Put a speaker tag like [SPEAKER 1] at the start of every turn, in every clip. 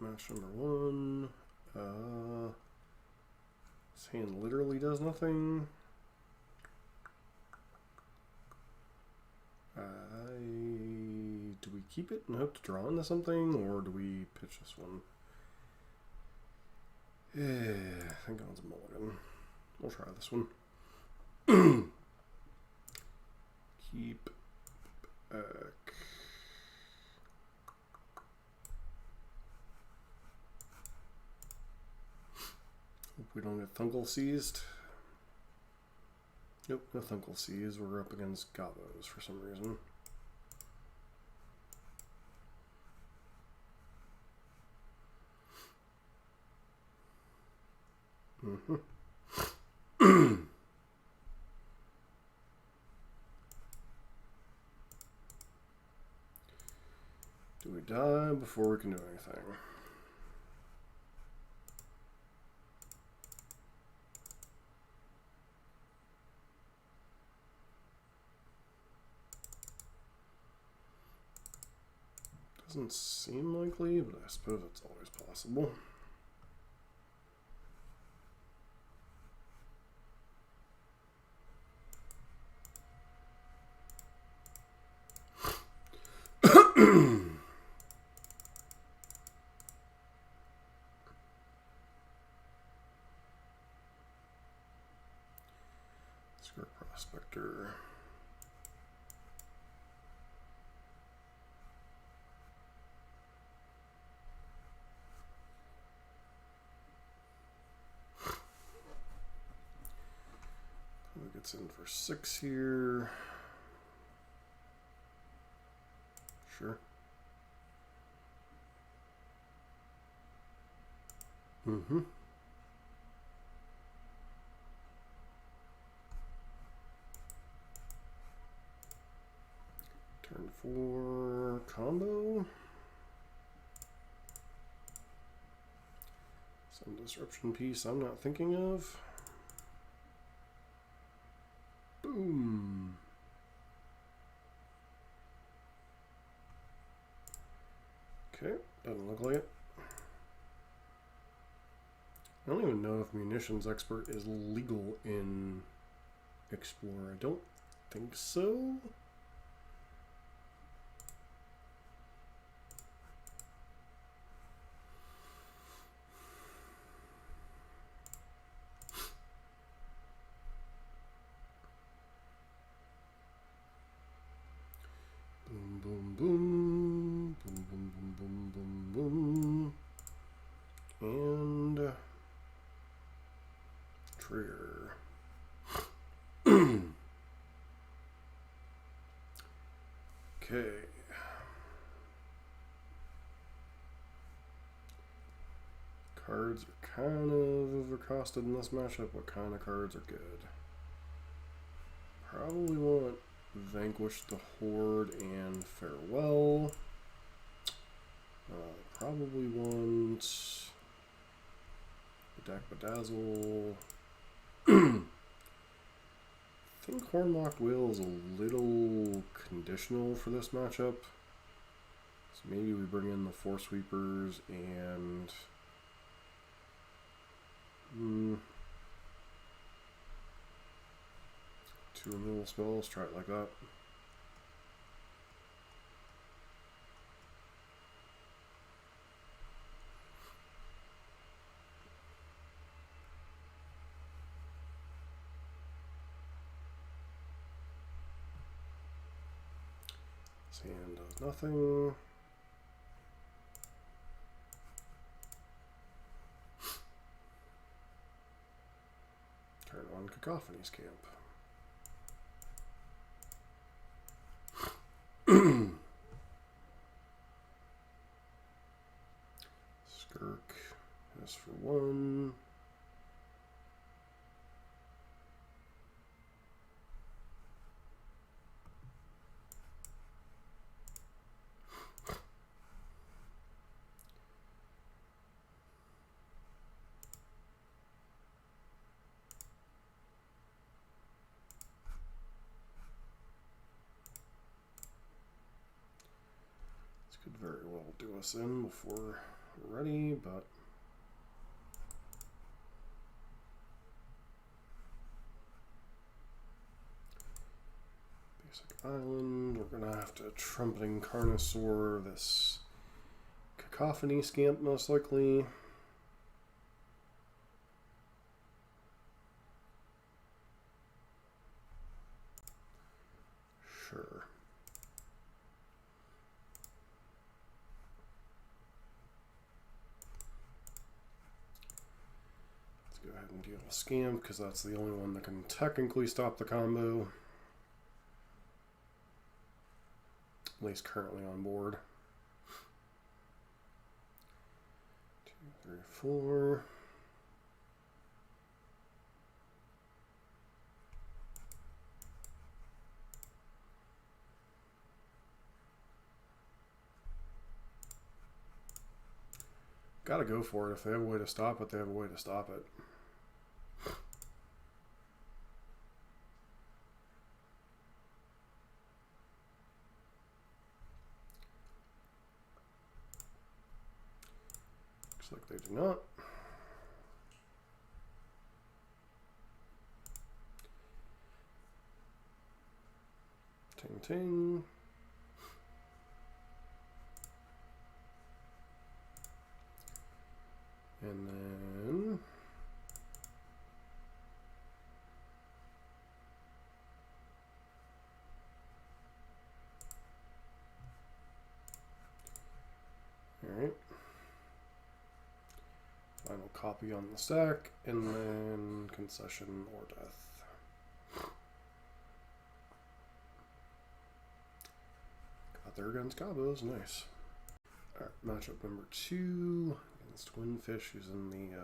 [SPEAKER 1] match number 1. This hand literally does nothing. Do we keep it and hope to draw into something, or do we pitch this one? Yeah, I think it's a mulligan. We'll try this one. Keep back. Hope we don't get Thunkle seized. Nope, no Thunkle seized. We're up against Gobos for some reason. Do we die before we can do anything? Doesn't seem likely, but I suppose it's always possible. Prospector. Probably gets in for 6 here. Sure. Turn 4 combo. Some disruption piece I'm not thinking of. Boom. Okay, doesn't look like it. I don't even know if Munitions Expert is legal in Explorer. I don't think so. Boom, boom, boom, boom, boom, boom, boom, boom, boom, and trigger. Okay. Cards are kind of overcosted in this matchup. What kind of cards are good? Probably want Vanquish the Horde and Farewell. Probably want Bedack Bedazzle. I think Horned Loch-Whale is a little conditional for this matchup. So maybe we bring in the Four Sweepers and 2 removal spells, try it like that. This hand does nothing. Turn on Cacophony's Camp. Skirk is for 1. Could very well do us in before ready, but basic island. We're gonna have to Trumpeting Carnosaur this Cacophony Scamp most likely. Sure. Let's go ahead and deal with Scamp because that's the only one that can technically stop the combo. At least currently on board. 2, 3, 4. Gotta go for it. If they have a way to stop it, they have a way to stop it. Looks like they do not. Ting ting. And then all right, final copy on the stack, and then concession or death. Got their guns combos, nice. All right, matchup number 2. Twinfish is in the,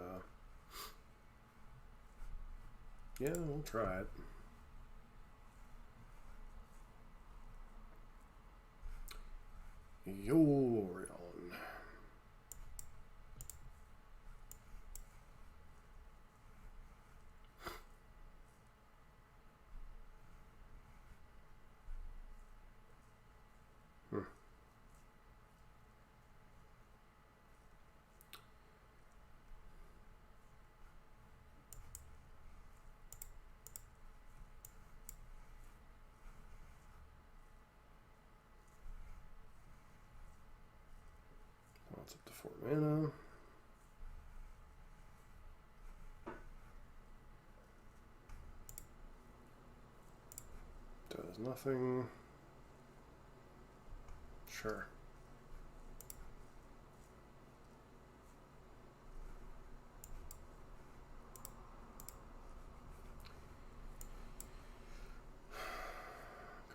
[SPEAKER 1] yeah, we'll try it. Yorion. That's up to 4 mana. Does nothing. Sure.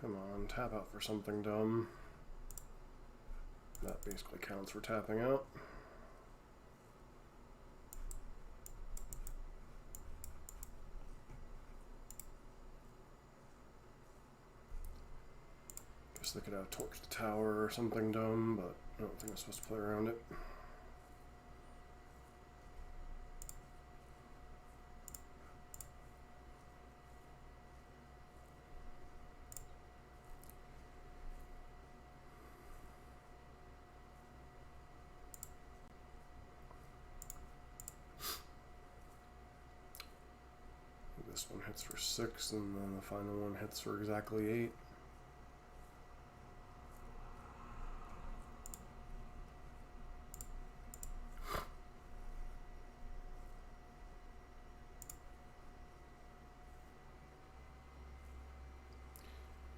[SPEAKER 1] Come on, tap out for something dumb. That basically counts for tapping out. Guess they could have torched the tower or something dumb, but I don't think I'm supposed to play around it. This one hits for 6, and then the final one hits for exactly 8.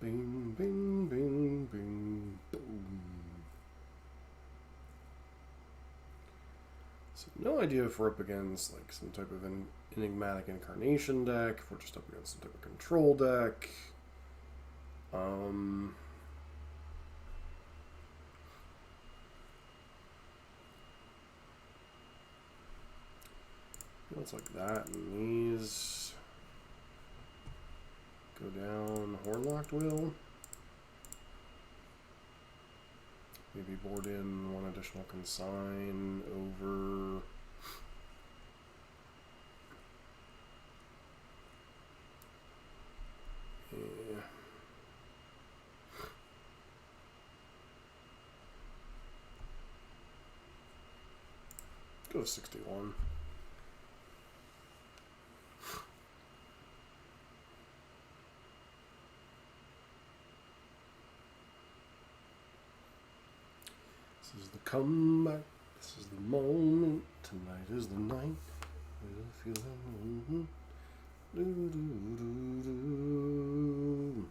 [SPEAKER 1] Bing, bing, bing, bing, boom. So no idea if we're up against like some type of an enigmatic incarnation deck, if we're just up against some type of control deck. Looks like that, and these go down Horned Loch-Whale. Maybe board in 1 additional Consign over. Yeah. go to 61. This is the comeback. This is the moment. Tonight is the night. We'll feel it. Do, do, do, do.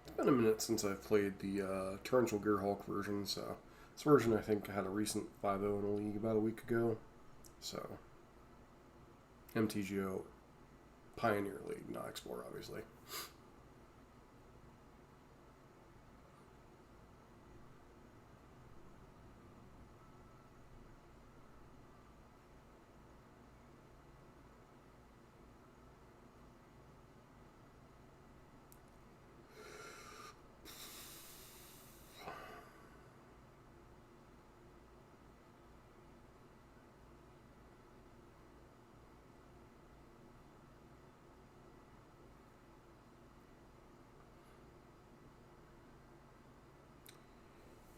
[SPEAKER 1] It's been a minute since I've played the Torrential Gearhulk version, so this version I think had a recent 5-0 in a league about a week ago. So MTGA Pioneer League, not Explorer, obviously.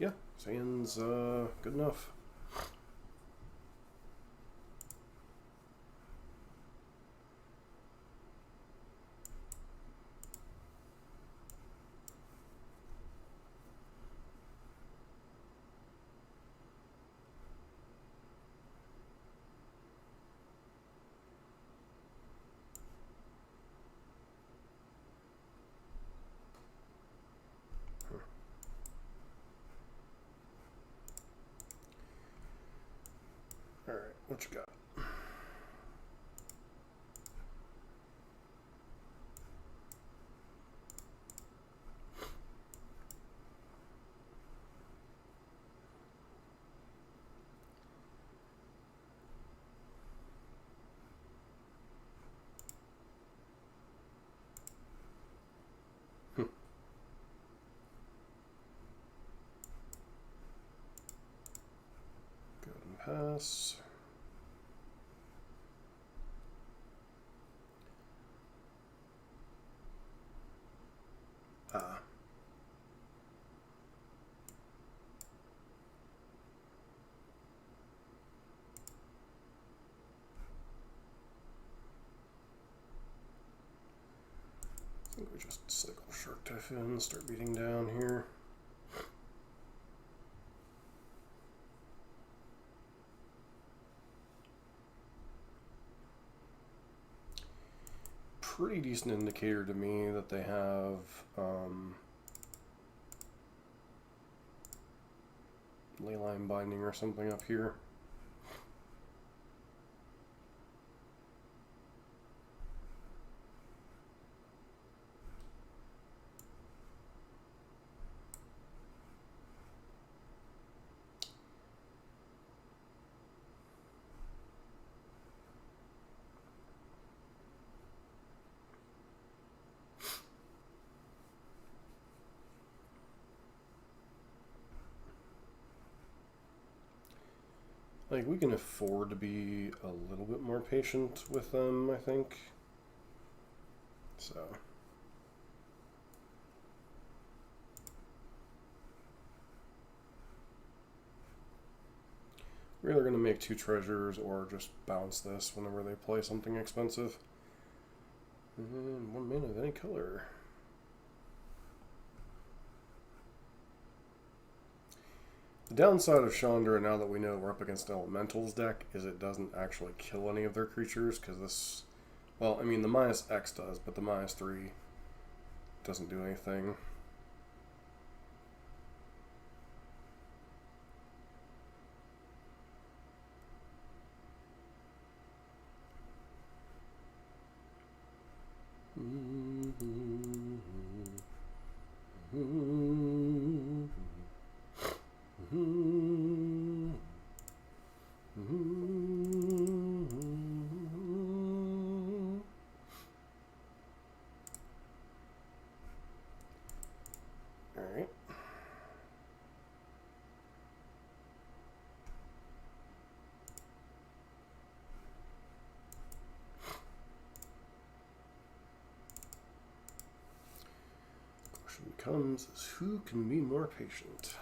[SPEAKER 1] Yeah, sand's good enough. Alright, what you got? Go ahead and pass. I think we just cycle Shark Typhoon, start beating down here. Pretty decent indicator to me that they have Leyline Binding or something up here. Like, we can afford to be a little bit more patient with them, I think. So. We're either going to make 2 treasures or just bounce this whenever they play something expensive. And 1 mana of any color. The downside of Chandra, now that we know we're up against Elemental's deck, is it doesn't actually kill any of their creatures, because this... Well, I mean, the -X does, but the -3 doesn't do anything. Alright. becomes is who can be more patient.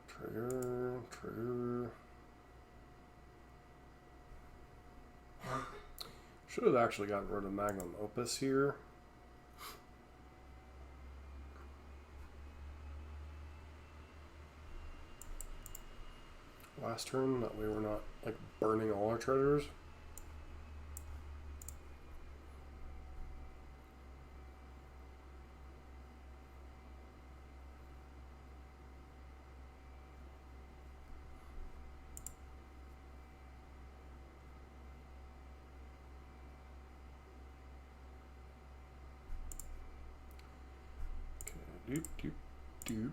[SPEAKER 1] Trigger. Should have actually gotten rid of Magma Opus here. Last turn, that way we're not like burning all our treasures. Doop.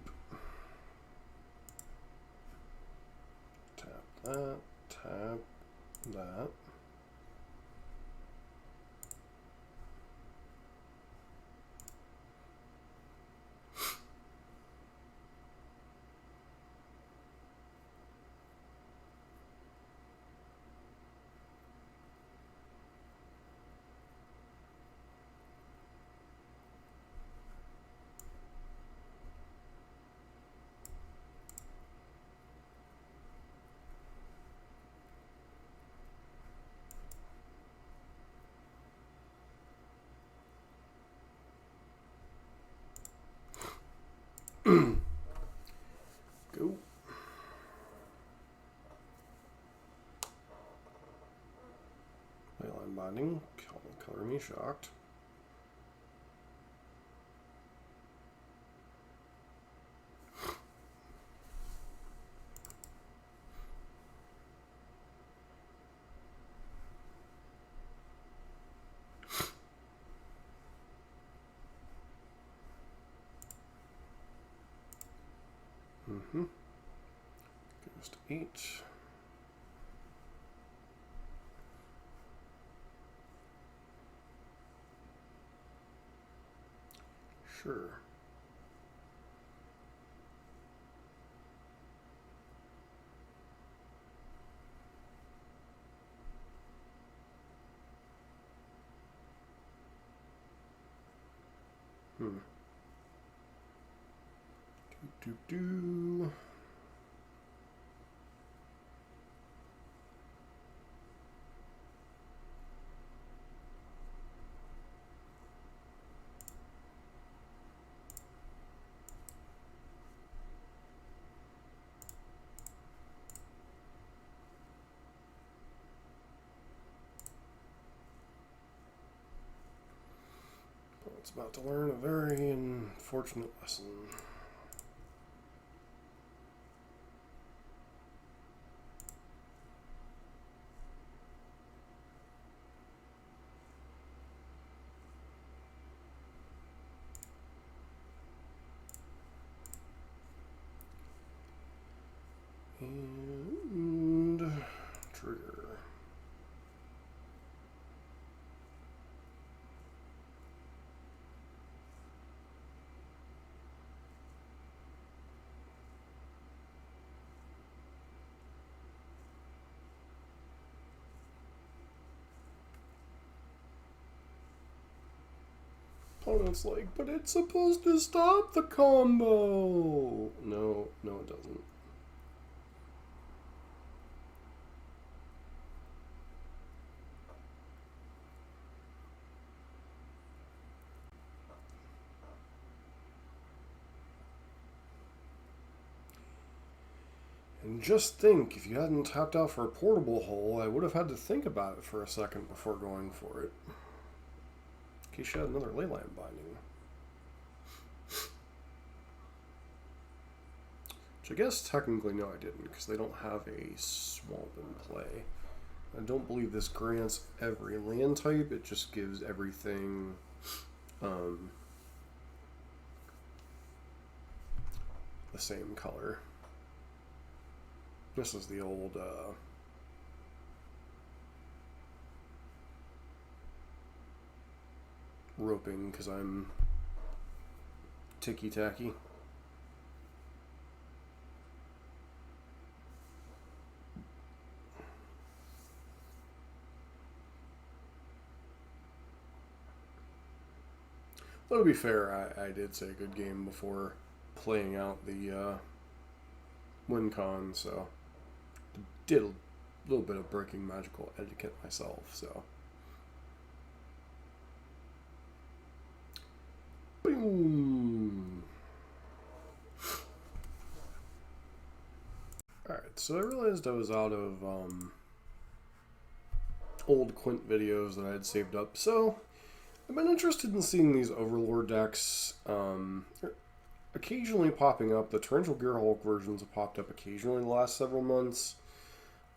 [SPEAKER 1] Tap that. Go. Leyline binding. Color me shocked. Goes to 8. Sure. Do. It's about to learn a very unfortunate lesson. And trigger. Opponent's like, but it's supposed to stop the combo. No, it doesn't. And just think, if you hadn't tapped out for a portable hole, I would have had to think about it for a second before going for it. In case you had another leyline binding. Which I guess technically no, I didn't, because they don't have a swamp in play. I don't believe this grants every land type, it just gives everything the same color. This is the old roping because I'm ticky-tacky. But to be fair, I did say a good game before playing out the WinCon, so did a little bit of breaking magical etiquette myself, so. Boom! Alright, so I realized I was out of old Quint videos that I had saved up, so I've been interested in seeing these Overlord decks occasionally popping up. The Torrential Gearhulk versions have popped up occasionally the last several months.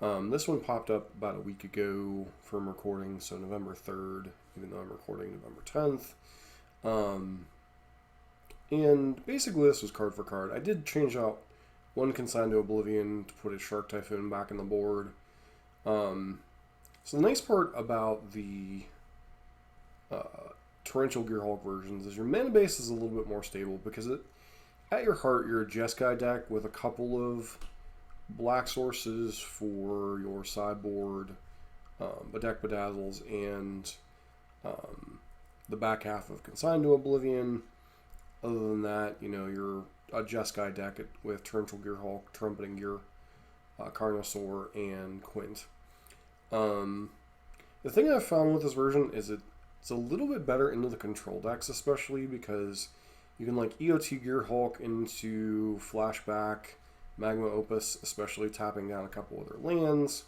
[SPEAKER 1] This one popped up about a week ago from recording, so November 3rd, even though I'm recording November 10th. And basically this was card for card. I did change out one Consign to Oblivion to put a Shark Typhoon back on the board. So the nice part about the Torrential Gearhulk versions is your mana base is a little bit more stable because at your heart you're a Jeskai deck with a couple of black sources for your sideboard, Bedeck Bedazzles, and the back half of Consign to Oblivion. Other than that, you know, you're a Jeskai deck with Torrential Gearhulk, Trumpeting Carnosaur, and Quint. The thing I've found with this version is it's a little bit better into the control decks, especially because you can like EOT Gearhulk into Flashback, Magma Opus, especially tapping down a couple other lands,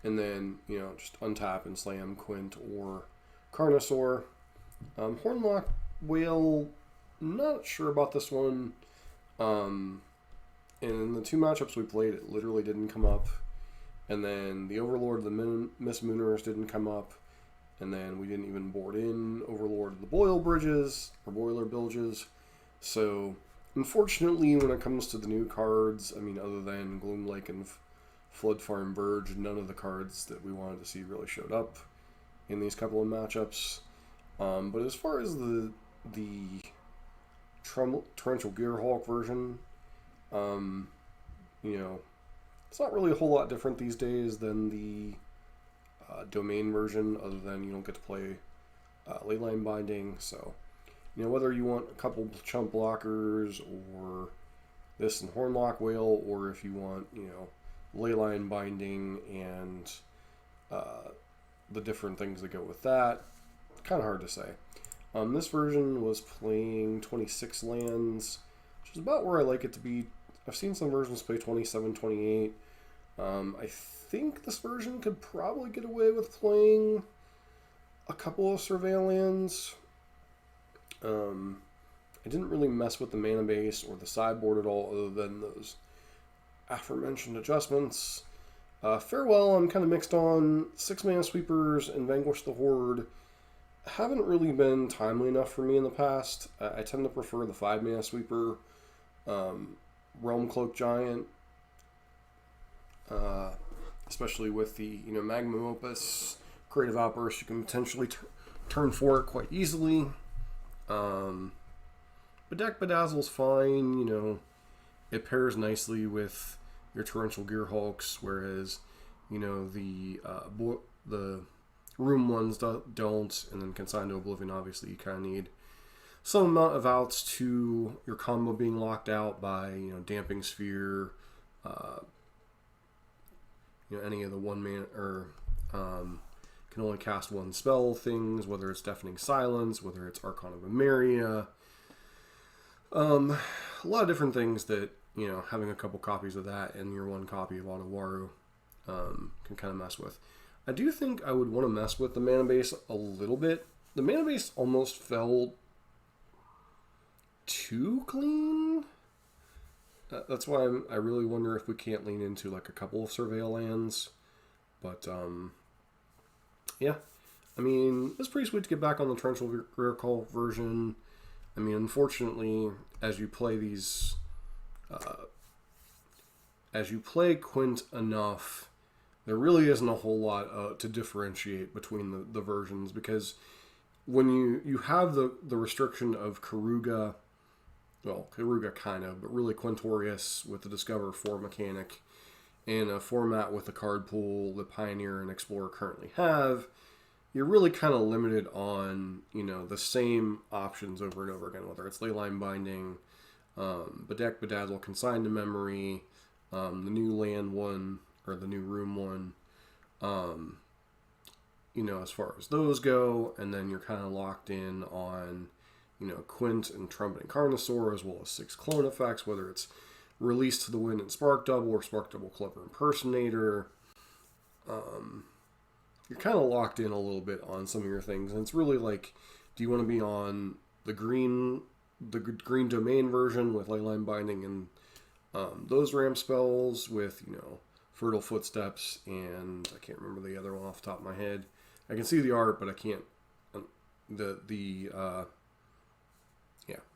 [SPEAKER 1] and then, you know, just untap and slam Quint or Carnosaur. Horned Loch-Whale, not sure about this one. And in the two matchups we played, it literally didn't come up. And then the Overlord, the Mistmoors didn't come up. And then we didn't even board in Overlord, the Boiler Bilges. So, unfortunately, when it comes to the new cards, I mean, other than Gloomlake and Floodfarm Verge, none of the cards that we wanted to see really showed up in these couple of matchups. But as far as the Torrential Gearhulk version, you know, it's not really a whole lot different these days than the domain version, other than you don't get to play Leyline Binding. So, you know, whether you want a couple chump blockers or this and Horned Loch-Whale, or if you want, you know, Leyline Binding and the different things that go with that, kind of hard to say. This version was playing 26 lands, which is about where I like it to be. I've seen some versions play 27, 28. I think this version could probably get away with playing a couple of Surveil lands. I didn't really mess with the mana base or the sideboard at all, other than those aforementioned adjustments. Farewell, I'm kind of mixed on. 6 mana sweepers and Vanquish the Horde haven't really been timely enough for me in the past. I tend to prefer the 5 mana sweeper, Realm Cloak Giant, especially with the, you know, Magma Opus, Creative Outburst. You can potentially turn for it quite easily. Bedeck Bedazzle's fine, you know, it pairs nicely with your Torrential Gearhulks, whereas, you know, the room ones don't, and then Consign to Oblivion, obviously you kind of need some amount of outs to your combo being locked out by, you know, Damping Sphere, you know, any of the one man or can only cast one spell things, whether it's Deafening Silence, whether it's Archon of Emeria, a lot of different things that, you know, having a couple copies of that and your one copy of Otawara can kind of mess with. I do think I would want to mess with the mana base a little bit. The mana base almost felt too clean. That's why I really wonder if we can't lean into like a couple of Surveil lands. But yeah, I mean, it's pretty sweet to get back on the Torrential Grearhulk version. I mean, unfortunately, as you play these, as you play Quint enough, there really isn't a whole lot to differentiate between the versions, because when you have the restriction of Keruga, well, Keruga kind of, but really Quintorious with the Discover 4 mechanic, in a format with the card pool that Pioneer and Explorer currently have, you're really kind of limited on, you know, the same options over and over again, whether it's Leyline Binding, Bedeck, Bedazzle, Consign to Memory, the new land one, or the new room one, you know, as far as those go, and then you're kind of locked in on, you know, Quint and Trumpeting Carnosaur, as well as 6 clone effects, whether it's Release to the Wind and Spark Double, or Spark Double Clever Impersonator. You're kind of locked in a little bit on some of your things, and it's really like, do you want to be on the green domain version with Leyline Binding and those ramp spells with, you know, Fertile Footsteps, and I can't remember the other one off the top of my head. I can see the art, but I can't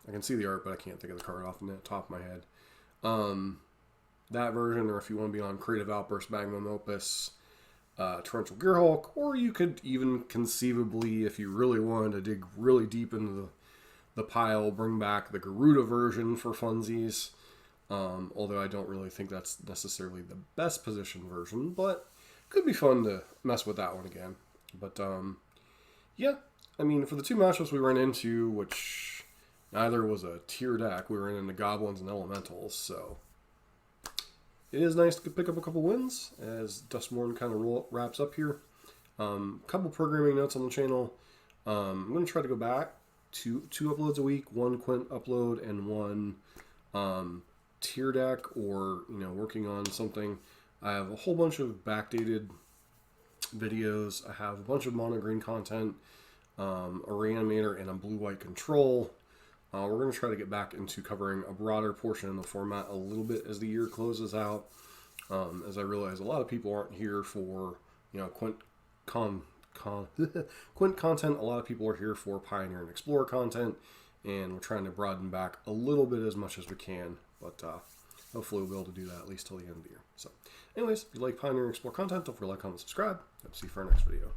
[SPEAKER 1] I can see the art, but I can't think of the card off the top of my head. That version, or if you want to be on Creative Outburst, Magma Opus, Torrential Gearhulk, or you could even conceivably, if you really wanted to dig really deep into the pile, bring back the Garuda version for funsies. Although I don't really think that's necessarily the best position version, but could be fun to mess with that one again. But yeah, I mean, for the 2 matchups we ran into, which neither was a tier deck, we ran into Goblins and Elementals, so it is nice to pick up a couple wins as Dustmourne kind of wraps up here. Couple programming notes on the channel. I'm going to try to go back to 2 uploads a week, 1 Quint upload and 1 tier deck, or, you know, working on something. I have a whole bunch of backdated videos. I have a bunch of mono green content, a reanimator, and a blue-white control. We're going to try to get back into covering a broader portion of the format a little bit as the year closes out, as I realize a lot of people aren't here for, you know, Quint content. A lot of people are here for Pioneer and Explorer content, and we're trying to broaden back a little bit as much as we can, but hopefully we'll be able to do that at least till the end of the year. So anyways, if you like Pioneer and Explorer content, don't forget to like, comment, subscribe. Hope to see you for our next video.